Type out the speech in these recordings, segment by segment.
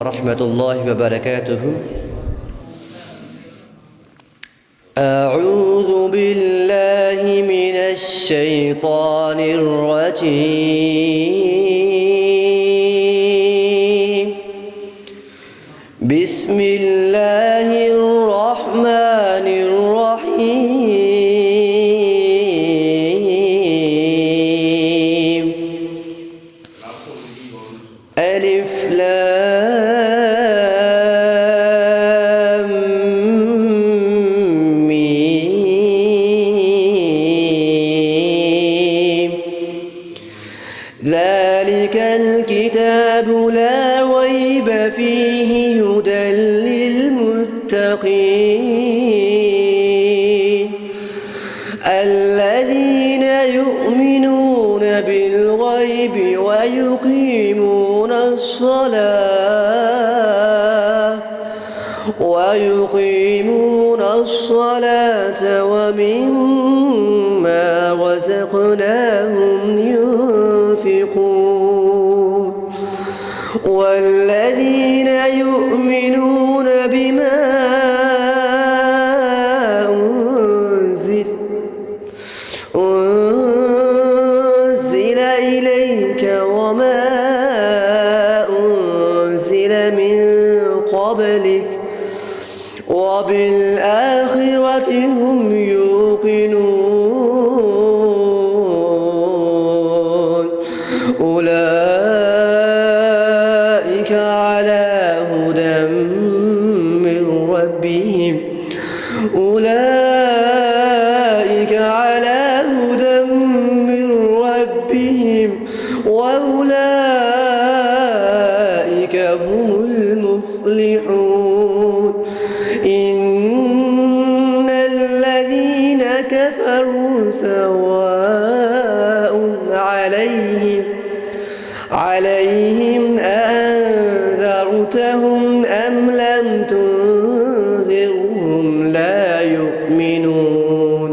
ورحمة الله وبركاته. أعوذ بالله من الشيطان الرجيم. بسم الله الرحمن الرحيم. ألف لام ميم. ذلك الكتاب لا ريب فيه هدى للمتقين الذين يؤمنون بالغيب ويقيمون الصلاة ومما رزقناهم ينفقون والذين يؤمنون بما أنزل إليك وما أنزل من قبلك وبالآخرة هم يوقنون أولئك على هدى من ربهم وأولئك هم المفلحون. إن الذين كفروا سواء عليهم أأنذرتهم أم لم تنذرهم لا يؤمنون.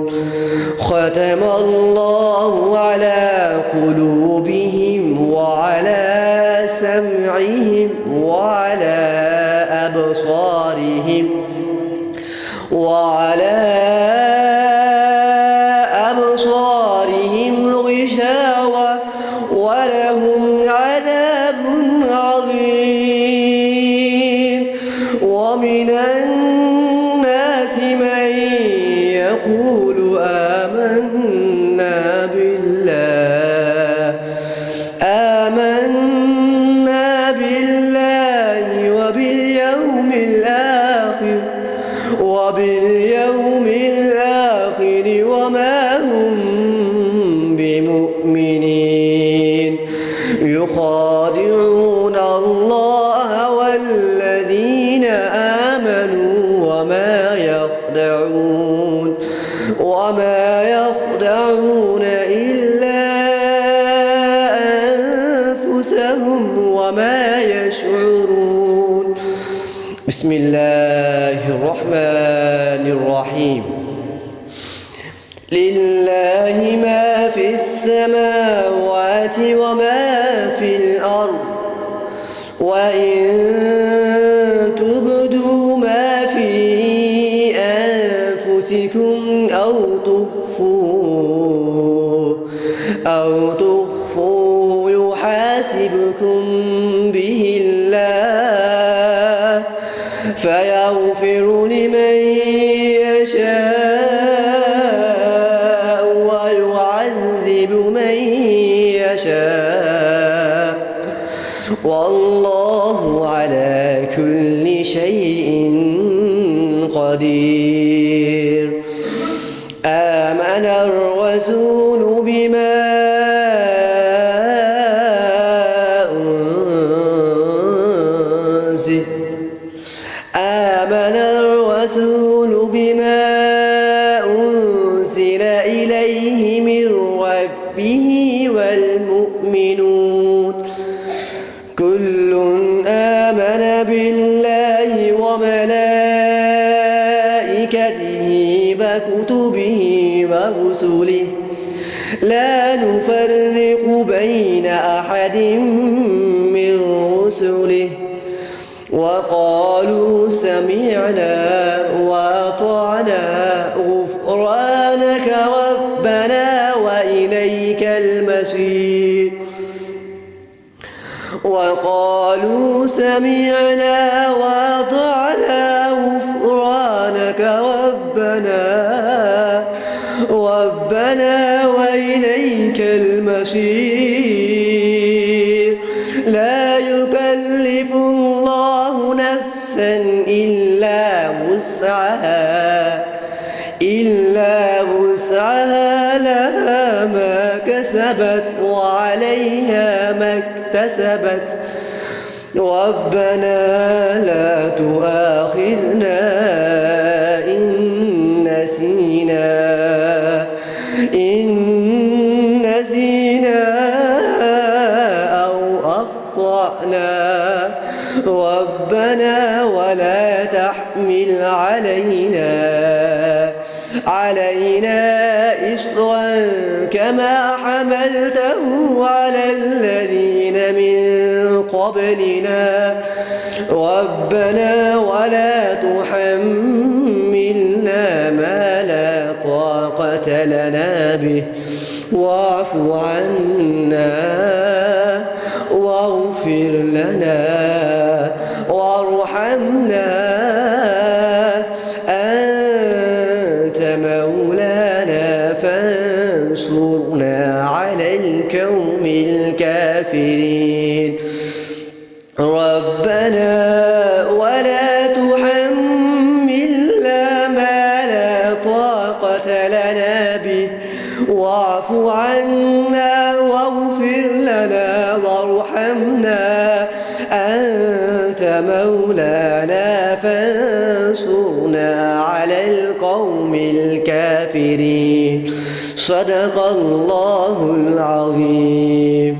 ختم الله على قلوبهم وعلى سمعهم وعلى أبصارهم غشاوة ولهم عذاب عظيم. ومن الناس من يقول آمنا بالله وباليوم الآخر وما هم بمؤمنين. يخادعون الله والذين آمنوا وما يخدعون إلا أنفسهم وما يشعرون. بسم الله الرحمن الرحيم. لله ما في السماوات وما في الأرض وإن تبدوا ما في أنفسكم أو تخفوه يحاسبكم به الله فيغفر لمن يشاء ويعذب من يشاء والله على كل شيء قدير. آمن الرسول بما أنزل إليه من ربه والمؤمنون كل آمن بالله وملائكته وكتبه ورسله لا نفرق بين أحد من رسله وقالوا سمعنا وأطعنا غفرانك ربنا وإليك المصير. وقالوا سمعنا وأطعنا غفرانك ربنا وإليك المصير. لا يكلف الله نفسا إلا وسعها لها ما كسبت وعليها ما اكتسبت. ربنا لا تؤاخذنا إن نسينا أو أخطأنا. ربنا ولا تحمل علينا إصرا كما حملته على الذين من قبلنا. ربنا ولا تحملنا ما لا طاقة لنا به واعف عنا واغفر لنا وارحمنا أنت مولانا فانصرنا على القوم الكافرين. ربنا ولا تحملنا ما لا طاقة لنا به واعف عنا واغفر لنا وارحمنا أنت مولانا فانصرنا على القوم الكافرين. صدق الله العظيم.